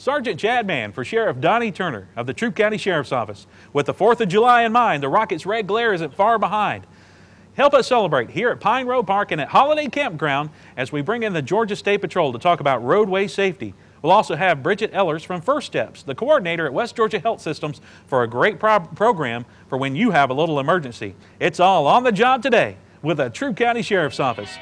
Sergeant Chad Mann for Sheriff Donnie Turner of the Troup County Sheriff's Office. With the 4th of July in mind, the Rockets' red glare isn't far behind. Help us celebrate here at Pine Road Park and at Holiday Campground as we bring in the Georgia State Patrol to talk about roadway safety. We'll also have Bridget Ellers from First Steps, the coordinator at West Georgia Health Systems, for a great program for when you have a little emergency. It's all on the job today with the Troup County Sheriff's Office.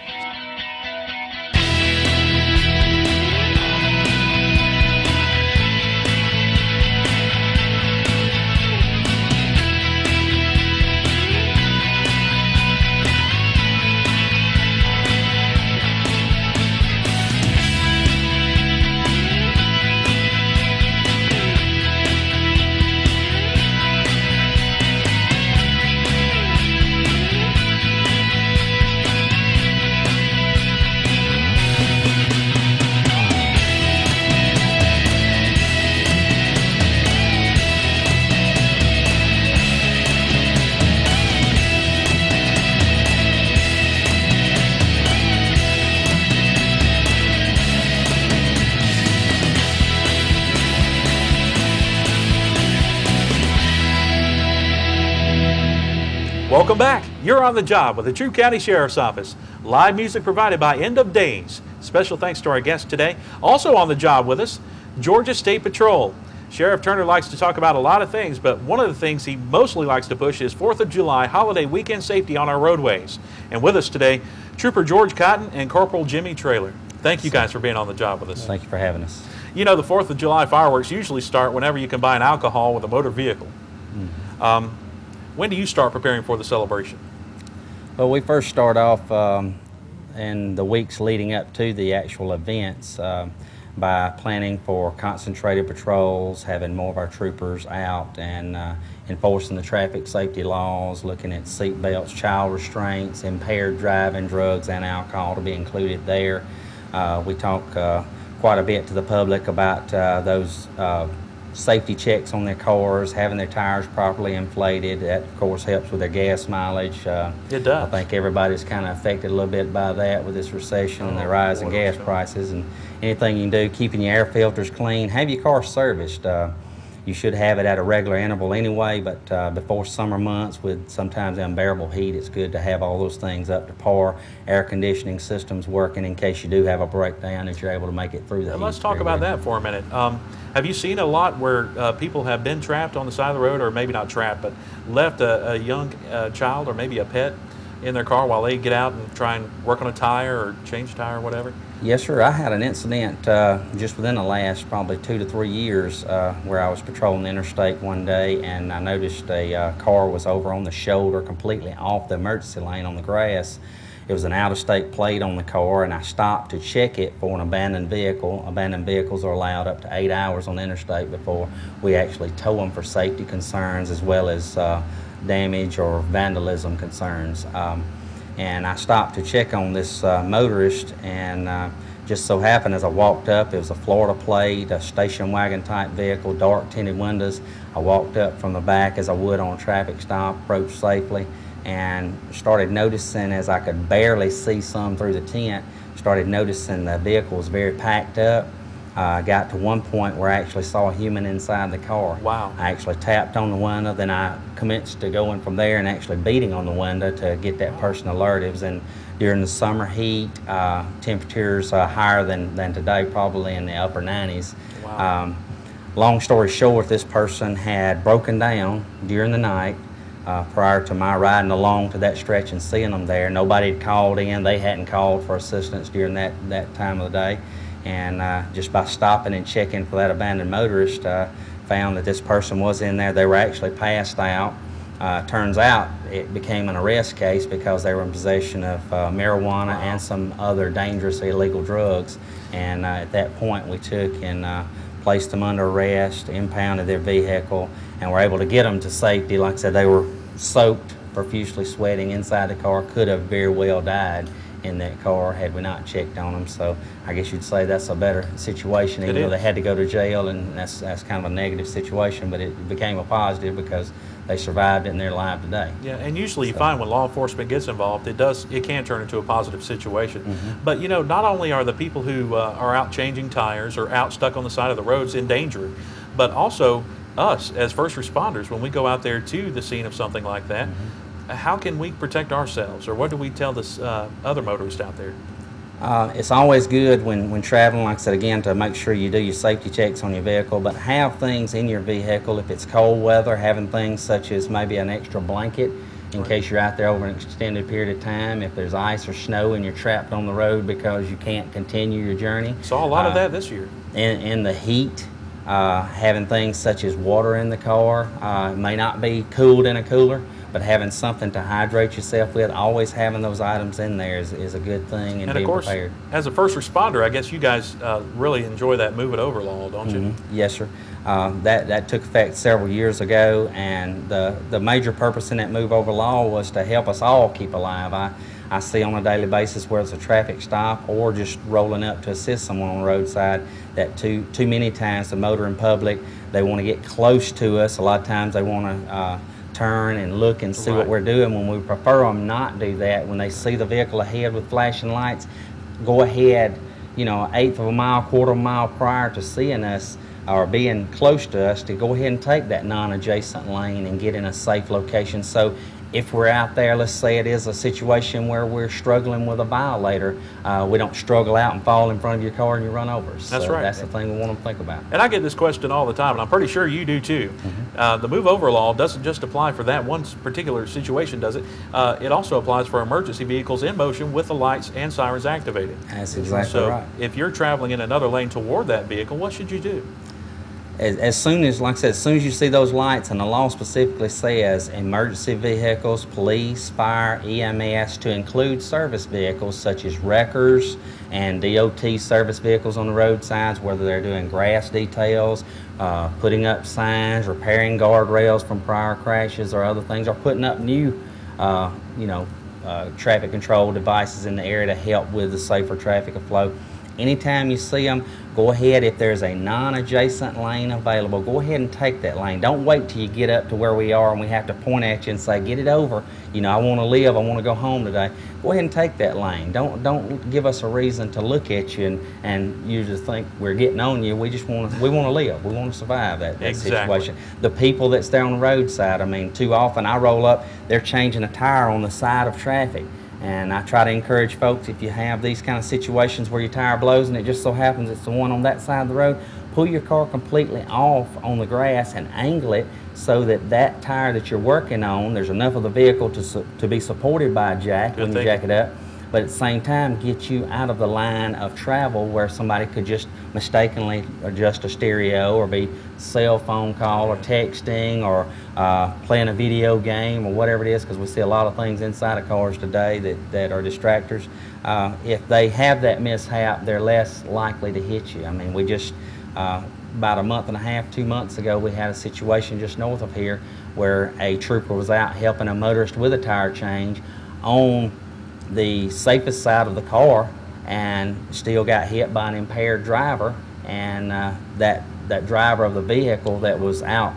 Welcome back. You're on the job with the Troup County Sheriff's Office. Live music provided by End of Days. Special thanks to our guest today. Also on the job with us, Georgia State Patrol. Sheriff Turner likes to talk about a lot of things, but one of the things he mostly likes to push is 4th of July holiday weekend safety on our roadways. And with us today, Trooper George Cotton and Corporal Jimmy Traylor. Thank you guys for being on the job with us. Thank you for having us. You know, the 4th of July fireworks usually start whenever you combine alcohol with a motor vehicle. When do you start preparing for the celebration? Well, we first start off in the weeks leading up to the actual events by planning for concentrated patrols, having more of our troopers out and enforcing the traffic safety laws, looking at seat belts, child restraints, impaired driving, drugs and alcohol to be included there. We talk quite a bit to the public about those safety checks on their cars, having their tires properly inflated. That, of course, helps with their gas mileage. It does. I think everybody's kind of affected a little bit by that with this recession and the rise in gas prices. And anything you can do, keeping your air filters clean, have your car serviced. You should have it at a regular interval anyway, but before summer months with sometimes unbearable heat, it's good to have all those things up to par. Air conditioning systems working in case you do have a breakdown, that you're able to make it through the heat. Let's talk about that for a minute. Have you seen a lot where people have been trapped on the side of the road, or maybe not trapped, but left a young child or maybe a pet in their car while they get out and try and work on a tire or change a tire or whatever? Yes, sir. I had an incident just within the last probably 2 to 3 years where I was patrolling the interstate one day, and I noticed a car was over on the shoulder completely off the emergency lane on the grass. It was an out-of-state plate on the car, and I stopped to check it for an abandoned vehicle. Abandoned vehicles are allowed up to 8 hours on the interstate before we actually tow them for safety concerns as well as damage or vandalism concerns. And I stopped to check on this motorist, and just so happened as I walked up, it was a Florida plate, a station wagon type vehicle, dark tinted windows. I walked up from the back as I would on a traffic stop, approached safely, and started noticing, as I could barely see some through the tent, started noticing the vehicle was very packed up. Got to one point where I actually saw a human inside the car. Wow. I actually tapped on the window, then I commenced to going from there and actually beating on the window to get that person alerted. It was during the summer heat, temperatures higher than today, probably in the upper 90s. Wow. Long story short, this person had broken down during the night prior to my riding along to that stretch and seeing them there. Nobody had called in. They hadn't called for assistance during that time of the day. And just by stopping and checking for that abandoned motorist, found that this person was in there. They were actually passed out. Turns out it became an arrest case because they were in possession of marijuana and some other dangerous illegal drugs. And at that point we took and placed them under arrest, impounded their vehicle, and were able to get them to safety. Like I said, they were soaked, profusely sweating inside the car, could have very well died in that car had we not checked on them. So I guess you'd say that's a better situation, even though they had to go to jail, and that's kind of a negative situation, but it became a positive because they survived it and they're alive today. Yeah, and usually you find when law enforcement gets involved, it can turn into a positive situation. But you know, not only are the people who are out changing tires or out stuck on the side of the roads in danger, but also us as first responders, when we go out there to the scene of something like that, how can we protect ourselves, or what do we tell this other motorists out there? It's always good when traveling, like I said again, to make sure you do your safety checks on your vehicle, but have things in your vehicle. If it's cold weather, having things such as maybe an extra blanket in case you're out there over an extended period of time. If there's ice or snow and you're trapped on the road because you can't continue your journey. Saw a lot of that this year. In the heat, having things such as water in the car. It may not be cooled in a cooler, but having something to hydrate yourself with, always having those items in there is a good thing, and being of course, prepared. As a first responder, I guess you guys really enjoy that move it over law, don't you? Yes, sir. That took effect several years ago, and the major purpose in that move over law was to help us all keep alive. I see on a daily basis, whether it's a traffic stop or just rolling up to assist someone on the roadside, that too many times the motoring public, they want to get close to us. A lot of times they want to turn and look and see what we're doing, when we prefer them not do that. When they see the vehicle ahead with flashing lights, go ahead, you know, 1/8 of a mile, 1/4 of a mile prior to seeing us or being close to us, to go ahead and take that non-adjacent lane and get in a safe location. So if we're out there, let's say it is a situation where we're struggling with a violator, we don't struggle out and fall in front of your car and you run over us. That's so right. That's the thing we want to think about. And I get this question all the time, and I'm pretty sure you do too. The move over law doesn't just apply for that one particular situation, does it? It also applies for emergency vehicles in motion with the lights and sirens activated. That's exactly right. So if you're traveling in another lane toward that vehicle, what should you do? As soon as, like I said, as soon as you see those lights, and the law specifically says emergency vehicles, police, fire, EMS, to include service vehicles such as wreckers and DOT service vehicles on the roadsides, whether they're doing grass details, putting up signs, repairing guardrails from prior crashes or other things, or putting up new, traffic control devices in the area to help with the safer traffic flow. Anytime you see them, go ahead. If there's a non-adjacent lane available, go ahead and take that lane. Don't wait till you get up to where we are and we have to point at you and say, get it over. You know, I want to live, I want to go home today. Go ahead and take that lane. Don't give us a reason to look at you and you just think we're getting on you. We want to live. We want to survive that situation. The people that's there on the roadside, I mean, too often I roll up, they're changing a tire on the side of traffic. And I try to encourage folks, if you have these kind of situations where your tire blows and it just so happens it's the one on that side of the road, pull your car completely off on the grass and angle it so that that tire that you're working on, there's enough of the vehicle to be supported by a jack when you jack it up, but at the same time get you out of the line of travel where somebody could just mistakenly adjust a stereo or be cell phone call or texting or playing a video game or whatever it is, because we see a lot of things inside of cars today that are distractors. If they have that mishap, they're less likely to hit you. I mean, we just about a month and a half, 2 months ago, we had a situation just north of here where a trooper was out helping a motorist with a tire change on the safest side of the car and still got hit by an impaired driver, and that driver of the vehicle that was out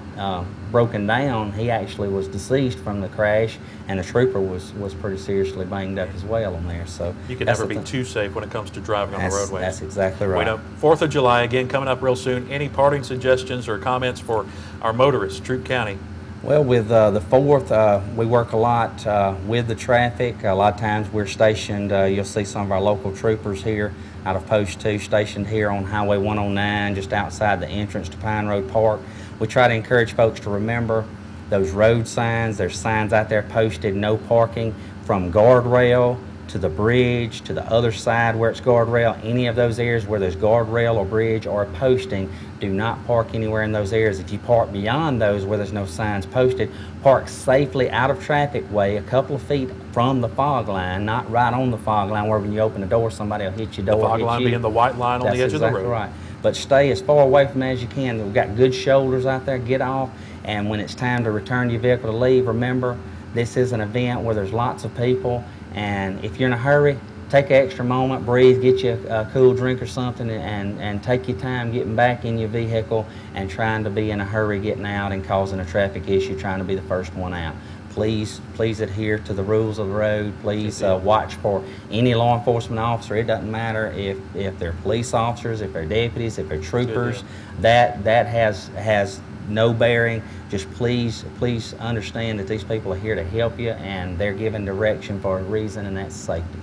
broken down, he actually was deceased from the crash, and the trooper was pretty seriously banged up as well on there. So you can never be too safe when it comes to driving on the roadways. That's exactly right. 4th of July again coming up real soon. Any parting suggestions or comments for our motorists, Troup County? Well, with the 4th, we work a lot with the traffic. A lot of times we're stationed, you'll see some of our local troopers here out of Post 2 stationed here on Highway 109, just outside the entrance to Pine Road Park. We try to encourage folks to remember those road signs. There's signs out there posted, no parking from guardrail to the bridge, to the other side where it's guardrail. Any of those areas where there's guardrail or bridge or a posting, do not park anywhere in those areas. If you park beyond those where there's no signs posted, park safely out of traffic way, a couple of feet from the fog line, not right on the fog line where when you open the door somebody will hit your door. The fog line being the white line on the edge of the road. That's exactly right. But stay as far away from it as you can. We've got good shoulders out there, get off, and when it's time to return your vehicle to leave, remember, this is an event where there's lots of people, and if you're in a hurry, take an extra moment, breathe, get you a cool drink or something, and take your time getting back in your vehicle and trying to be in a hurry getting out and causing a traffic issue, trying to be the first one out. Please adhere to the rules of the road. Please watch for any law enforcement officer. It doesn't matter if they're police officers, if they're deputies, if they're troopers. That has no bearing. Just please understand that these people are here to help you, and they're given direction for a reason, and that's safety.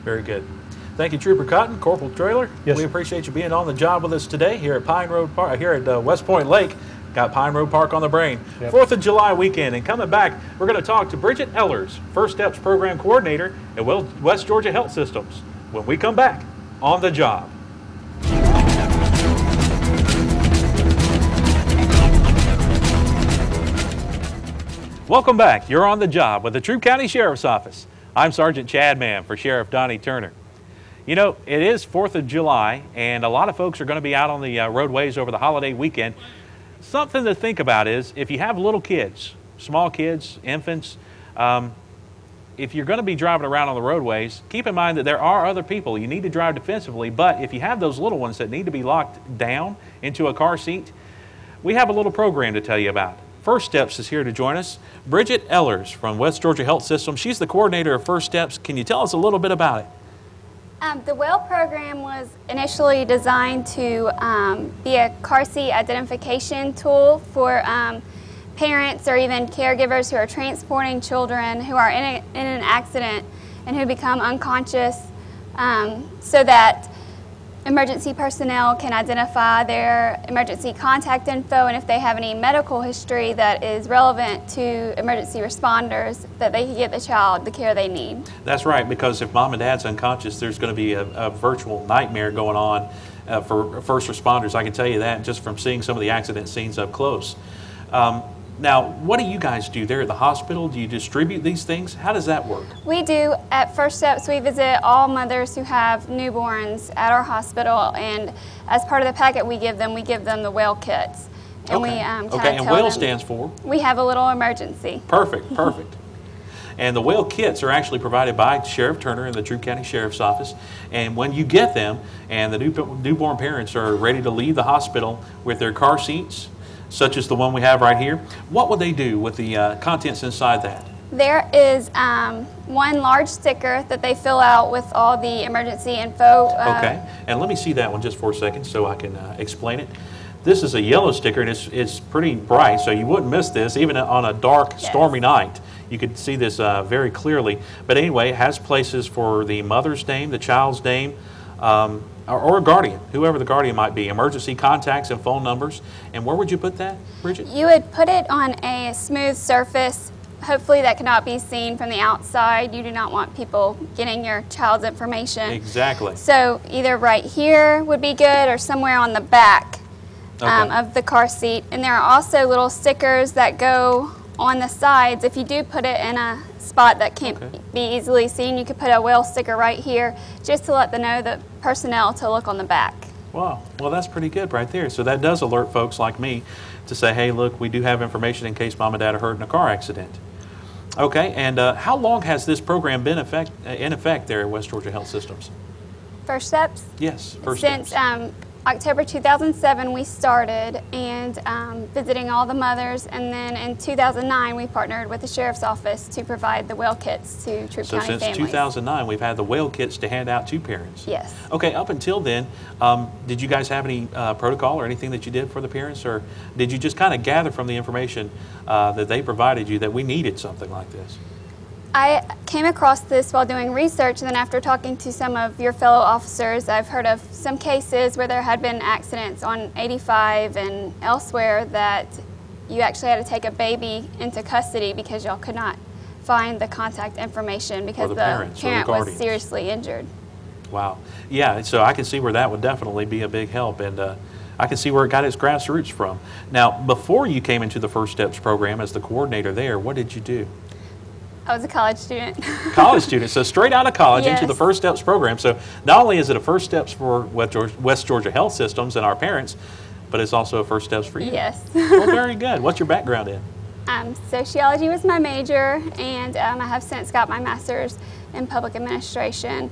Very good. Thank you, Trooper Cotton. Corporal Traylor, yes, we appreciate you being on the job with us today here at Pine Road Park, here at West Point Lake. Got Pine Road Park on the brain. Yep. 4th of July weekend, and coming back, we're going to talk to Bridget Ellers, First Steps Program Coordinator at West Georgia Health Systems, when we come back on the job. Welcome back. You're on the job with the Troup County Sheriff's Office. I'm Sergeant Chad Mann for Sheriff Donnie Turner. You know, it is 4th of July, and a lot of folks are going to be out on the roadways over the holiday weekend. Something to think about is if you have little kids, small kids, infants, if you're going to be driving around on the roadways, keep in mind that there are other people. You need to drive defensively, but if you have those little ones that need to be locked down into a car seat, we have a little program to tell you about. First Steps is here to join us. Bridget Ellers from West Georgia Health System. She's the coordinator of First Steps. Can you tell us a little bit about it? The WELL program was initially designed to be a car seat identification tool for parents or even caregivers who are transporting children who are in an accident and who become unconscious, so that emergency personnel can identify their emergency contact info, and if they have any medical history that is relevant to emergency responders, that they can get the child the care they need. That's right, because if mom and dad's unconscious, there's going to be a virtual nightmare going on for first responders. I can tell you that just from seeing some of the accident scenes up close. Now, what do you guys do there at the hospital? Do you distribute these things? How does that work? We do. At First Steps, we visit all mothers who have newborns at our hospital, and as part of the packet we give them the WELL kits. And okay. we and WELL stands for? We have a little emergency. Perfect, perfect. And the WELL kits are actually provided by Sheriff Turner in the Troup County Sheriff's Office. And when you get them and the newborn parents are ready to leave the hospital with their car seats, such as the one we have right here, what would they do with the contents inside that? There is one large sticker that they fill out with all the emergency info. Okay, and let me see that one just for a second so I can explain it. This is a yellow sticker, and it's pretty bright, so you wouldn't miss this even on a dark, stormy night. You could see this very clearly. But anyway, it has places for the mother's name, the child's name, or a guardian, whoever the guardian might be, emergency contacts and phone numbers. And where would you put that, Bridget? You would put it on a smooth surface, hopefully that cannot be seen from the outside. You do not want people getting your child's information. Exactly. So either right here would be good, or somewhere on the back of the car seat. And there are also little stickers that go on the sides. If you do put it in a spot that can't be easily seen, you could put a WELL sticker right here just to let them know the personnel to look on the back. Wow, well that's pretty good right there. So that does alert folks like me to say, hey look, we do have information in case mom and dad are hurt in a car accident. Okay, and how long has this program been in effect there at West Georgia Health Systems? First Steps? Yes, First Steps. Since October 2007 we started, and visiting all the mothers, and then in 2009 we partnered with the Sheriff's Office to provide the WELL kits to Troup County families. So since 2009 we've had the WELL kits to hand out to parents? Yes. Okay, up until then, did you guys have any protocol or anything that you did for the parents, or did you just kind of gather from the information that they provided you that we needed something like this? I came across this while doing research, and then after talking to some of your fellow officers, I've heard of some cases where there had been accidents on 85 and elsewhere that you actually had to take a baby into custody because y'all could not find the contact information because the parent was seriously injured. Wow. Yeah, so I can see where that would definitely be a big help, and I can see where it got its grassroots from. Now, before you came into the First Steps program as the coordinator there, what did you do? I was a college student. College student, so straight out of college into the First Steps program. So not only is it a First Steps for West Georgia Health Systems and our parents, but it's also a First Steps for you. Yes. Well, very good. What's your background in? Sociology was my major, and I have since got my master's in public administration.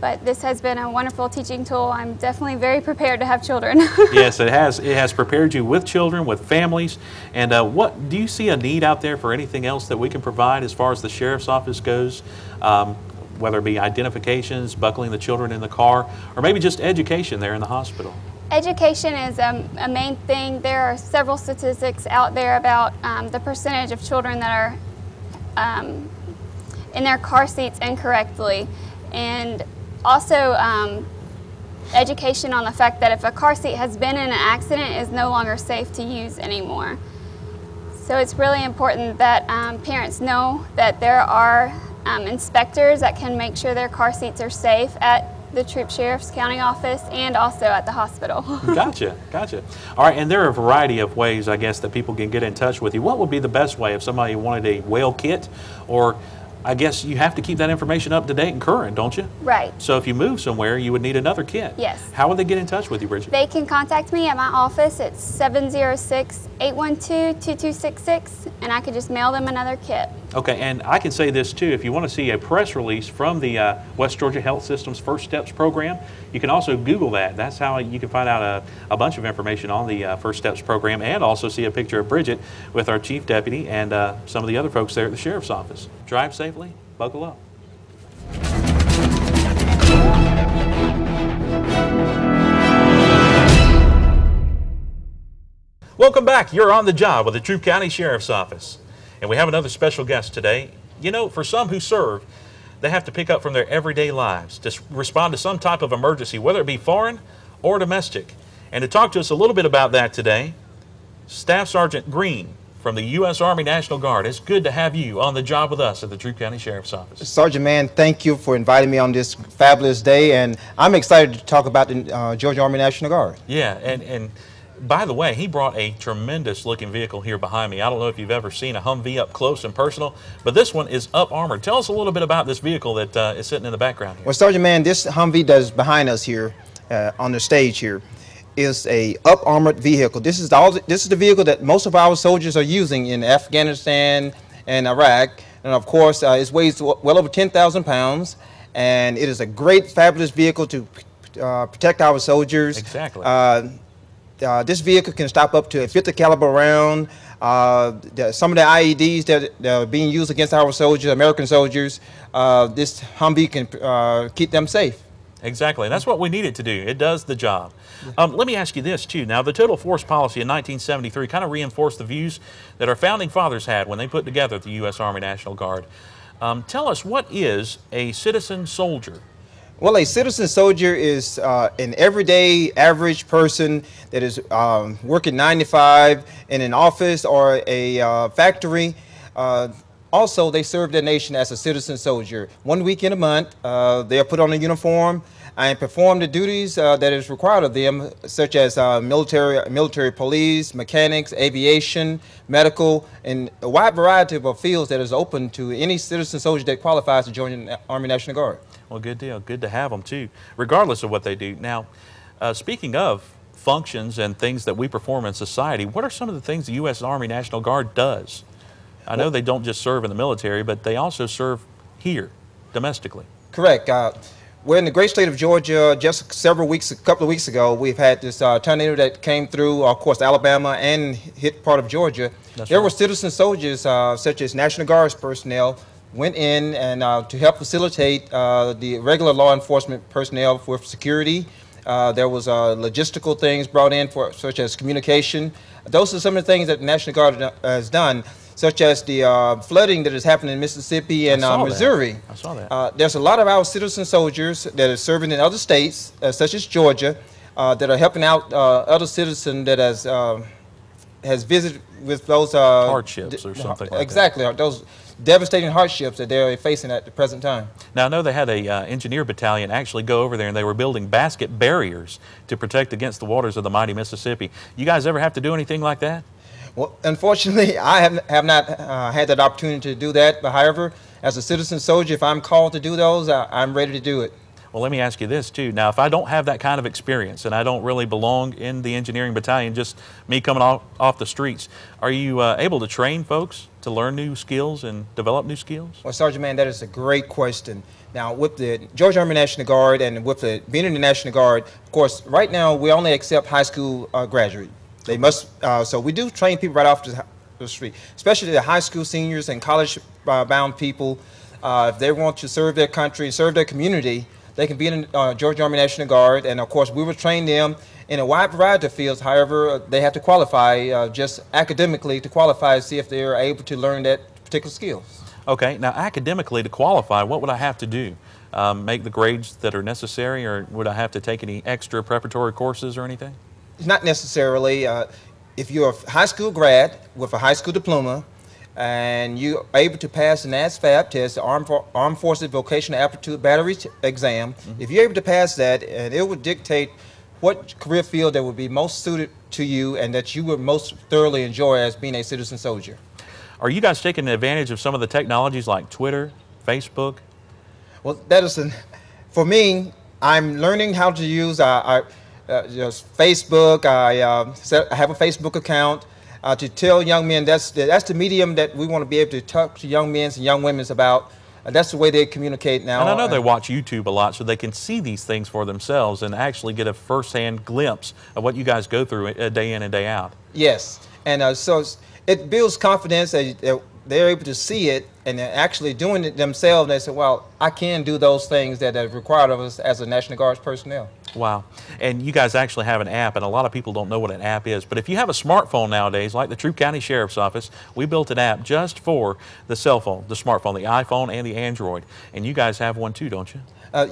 But this has been a wonderful teaching tool. I'm definitely very prepared to have children. Yes, it has. It has prepared you with children, with families. And what do you see a need out there for anything else that we can provide as far as the sheriff's office goes? Whether it be identifications, buckling the children in the car, or maybe just education there in the hospital. Education is a main thing. There are several statistics out there about the percentage of children that are in their car seats incorrectly, and also education on the fact that if a car seat has been in an accident, it is no longer safe to use anymore. So it's really important that parents know that there are inspectors that can make sure their car seats are safe at the Troup Sheriff's County office and also at the hospital. Gotcha, gotcha. All right, and there are a variety of ways, I guess, that people can get in touch with you. What would be the best way if somebody wanted a whale kit? Or I guess you have to keep that information up to date and current, don't you? Right. So if you move somewhere, you would need another kit. Yes. How would they get in touch with you, Bridget? They can contact me at my office. It's 706-812-2266, and I could just mail them another kit. Okay, and I can say this too, if you want to see a press release from the West Georgia Health System's First Steps program, you can also Google that. That's how you can find out a bunch of information on the First Steps program, and also see a picture of Bridget with our Chief Deputy and some of the other folks there at the Sheriff's Office. Drive safely, buckle up. Welcome back. You're on the job with the Troup County Sheriff's Office. And we have another special guest today. You know, for some who serve, they have to pick up from their everyday lives to respond to some type of emergency, whether it be foreign or domestic. And to talk to us a little bit about that today, Staff Sergeant Green from the U.S. Army National Guard. It's good to have you on the job with us at the Troup County Sheriff's Office. Sergeant Mann, thank you for inviting me on this fabulous day, and I'm excited to talk about the Georgia Army National Guard. Yeah, and by the way, he brought a tremendous looking vehicle here behind me. I don't know if you've ever seen a Humvee up close and personal, but this one is up armored. Tell us a little bit about this vehicle that is sitting in the background here. Well, Sergeant Mann, this Humvee that is behind us here on the stage here is a up armored vehicle. This is the vehicle that most of our soldiers are using in Afghanistan and Iraq, and of course it weighs well over 10,000 pounds, and it is a great, fabulous vehicle to protect our soldiers. Exactly. This vehicle can stop up to a 50 caliber round. Some of the IEDs that are being used against our soldiers, American soldiers, this Humvee can keep them safe. Exactly, and that's what we need it to do. It does the job. Let me ask you this too. Now, the Total Force Policy in 1973 kind of reinforced the views that our founding fathers had when they put together the U.S. Army National Guard. Tell us, what is a citizen soldier? Well, a citizen soldier is an everyday average person that is working 9 to 5 in an office or a factory. Also, they serve their nation as a citizen soldier. 1 week in a month, they are put on a uniform and perform the duties that is required of them, such as military police, mechanics, aviation, medical, and a wide variety of fields that is open to any citizen soldier that qualifies to join the Army National Guard. Well, good deal. Good to have them too, regardless of what they do. Now, speaking of functions and things that we perform in society, what are some of the things the U.S. Army National Guard does? I know they don't just serve in the military, but they also serve here, domestically. Correct. We're in the great state of Georgia. Just a couple of weeks ago, we've had this tornado that came through, of course, Alabama and hit part of Georgia. There were citizen soldiers, such as National Guard's personnel, went in and to help facilitate the regular law enforcement personnel for security. There was logistical things brought in, such as communication. Those are some of the things that the National Guard has done, such as the flooding that is happening in Mississippi and Missouri. I saw that. There's a lot of our citizen soldiers that are serving in other states, such as Georgia, that are helping out other citizens that has visited with those hardships or something like exactly, that. Those devastating hardships that they're facing at the present time. Now, I know they had a engineer battalion actually go over there, and they were building basket barriers to protect against the waters of the mighty Mississippi. You guys ever have to do anything like that? Well, unfortunately, I have not had that opportunity to do that. But however, as a citizen soldier, if I'm called to do those, I'm ready to do it. Well, let me ask you this too. Now, if I don't have that kind of experience and I don't really belong in the engineering battalion, just me coming off the streets, are you able to train folks to learn new skills and develop new skills? Well, Sergeant Mann, that is a great question. Now, with the Georgia Army National Guard and with being in the National Guard, of course, right now we only accept high school graduate. They must, so we do train people right off the street, especially the high school seniors and college-bound people. If they want to serve their country, serve their community, they can be in Georgia Army National Guard, and of course we will train them in a wide variety of fields. However, they have to qualify just academically to qualify to see if they are able to learn that particular skills. Okay, now academically to qualify, what would I have to do? Make the grades that are necessary, or would I have to take any extra preparatory courses or anything? Not necessarily. If you're a high school grad with a high school diploma, and you're able to pass an ASVAB test, the Armed Forces Vocational Aptitude Battery exam, if you're able to pass that, and it would dictate what career field that would be most suited to you and that you would most thoroughly enjoy as being a citizen soldier. Are you guys taking advantage of some of the technologies like Twitter, Facebook? Well, that is, for me, I'm learning how to use just Facebook. I have a Facebook account. To tell young men that's the medium that we want to be able to talk to young men and young women about. That's the way they communicate now. And I know they watch YouTube a lot, so they can see these things for themselves and actually get a first-hand glimpse of what you guys go through day in and day out. Yes, and so it builds confidence that they're able to see it and they're actually doing it themselves. They say, well, I can do those things that are required of us as a National Guard's personnel. Wow. And you guys actually have an app, and a lot of people don't know what an app is. But if you have a smartphone nowadays, like the Troup County Sheriff's Office, we built an app just for the cell phone, the smartphone, the iPhone and the Android. And you guys have one too, don't you?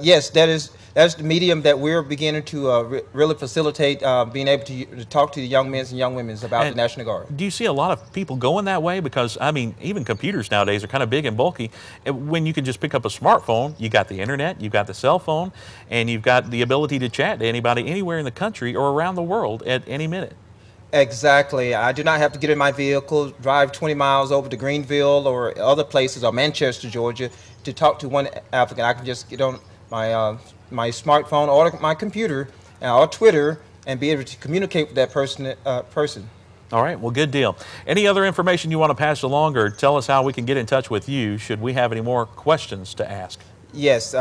Yes, that's the medium that we're beginning to really facilitate being able to talk to the young men and young women about the National Guard. Do you see a lot of people going that way? Because, I mean, even computers nowadays are kind of big and bulky. When you can just pick up a smartphone, you got the internet, you've got the cell phone, and you've got the ability to chat to anybody anywhere in the country or around the world at any minute. Exactly. I do not have to get in my vehicle, drive 20 miles over to Greenville or other places, or Manchester, Georgia, to talk to one applicant. I can just get on my smartphone or my computer or Twitter and be able to communicate with that person. All right. Well, good deal. Any other information you want to pass along, or tell us how we can get in touch with you should we have any more questions to ask? Yes.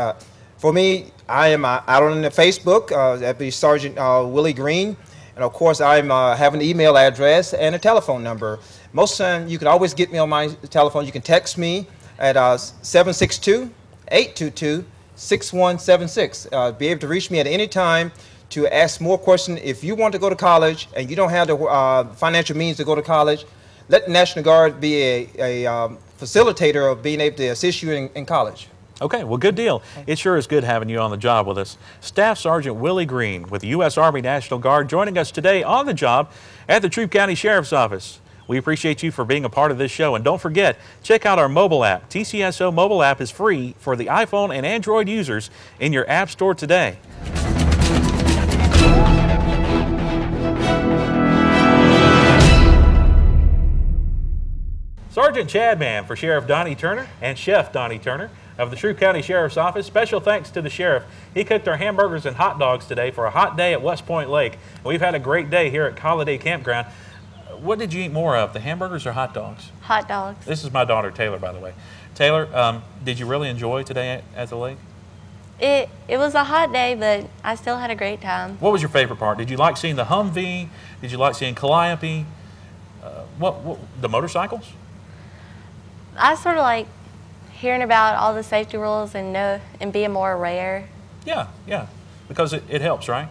For me, I am out on the Facebook. That'd be Sergeant Willie Green. And of course, I have an email address and a telephone number. Most of the time, you can always get me on my telephone. You can text me at 762-822-6176. Be able to reach me at any time to ask more questions. If you want to go to college and you don't have the financial means to go to college, let the National Guard be a facilitator of being able to assist you in college. Okay, well, good deal. It sure is good having you on the job with us. Staff Sergeant Willie Green with the U.S. Army National Guard joining us today on the job at the Troup County Sheriff's Office. We appreciate you for being a part of this show. And don't forget, check out our mobile app. TCSO mobile app is free for the iPhone and Android users in your app store today. Sergeant Chad Mann for Sheriff Donnie Turner and Chef Donnie Turner of the Troup County Sheriff's Office. Special thanks to the Sheriff. He cooked our hamburgers and hot dogs today for a hot day at West Point Lake. And we've had a great day here at Holiday Campground. What did you eat more of, the hamburgers or hot dogs? Hot dogs. This is my daughter, Taylor, by the way. Taylor, did you really enjoy today at the lake? It was a hot day, but I still had a great time. What was your favorite part? Did you like seeing the Humvee? Did you like seeing Calliope? The motorcycles? I sort of like hearing about all the safety rules and being more aware. Yeah, because it helps, right?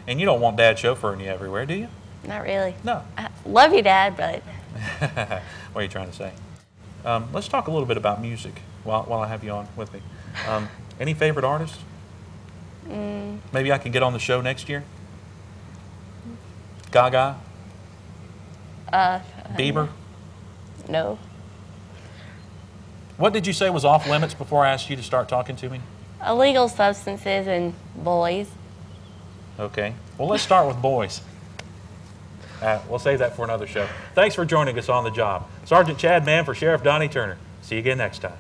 And you don't want Dad chauffeuring you everywhere, do you? Not really. No. I love you, Dad, but... What are you trying to say? Let's talk a little bit about music while I have you on with me. Any favorite artists? Maybe I can get on the show next year? Gaga? Bieber? No. What did you say was off limits before I asked you to start talking to me? Illegal substances and boys. Okay. Well, let's start with boys. We'll save that for another show. Thanks for joining us on the job. Sergeant Chad Mann for Sheriff Donnie Turner. See you again next time.